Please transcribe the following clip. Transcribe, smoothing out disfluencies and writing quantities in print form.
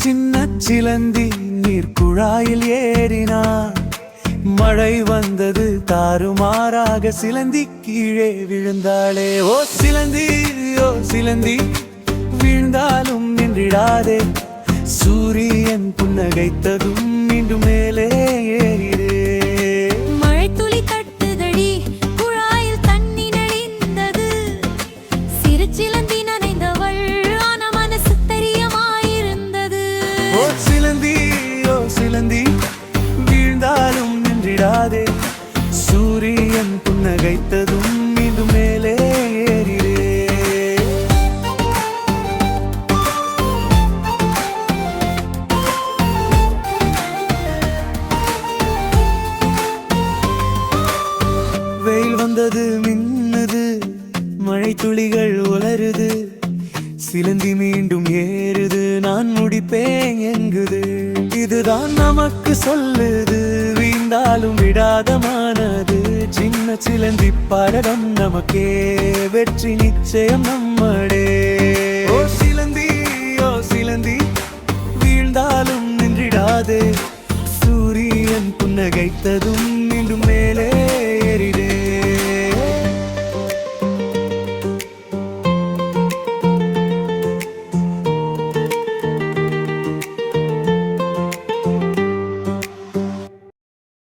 சின்ன சிலந்தி நீர் குழாயில் ஏறினார். மழை வந்தது, தாறுமாறாக சிலந்தி கீழே விழுந்தாளே. ஓ சிலந்தி, ஓ சிலந்தி, வீழ்ந்தாலும் நின்றிடாதே. சூரியன் புன்னகைத்ததும் மீண்டும் மேலே ஏறிடே. மழை துளி தட்டுதடி, குழாயில் தண்ணி நெளிந்தது. சிறு சிலந்தி நனைந்தவள், ஆன மனசு தெரியமாயிருந்தது. ஓ சிலந்தி, ஓ சிலந்தி, வீழ்ந்தாலும் நின்றிடாதே. சூரியன் புன்னகைத்ததும் மீண்டும் மேலே ஏறிடே. வெயில் வந்தது, மின்னுது, மழை துளிகள் உலருது. சிலந்தி மீண்டும் ஏறுது, நான் முடிப்பேன் எங்குது. இதுதான் நமக்கு சொல்லுது, வீழ்ந்தாலும் விடாதமானது. சின்ன சிலந்தி பாடகம் நமக்கே, வெற்றி நிச்சயம் நம்மடே. ஓ சிலந்தி, ஓ சிலந்தி, வீழ்ந்தாலும் நின்றிடாதே. சூரியன் புன்னகைத்ததும் மீண்டும் மேலே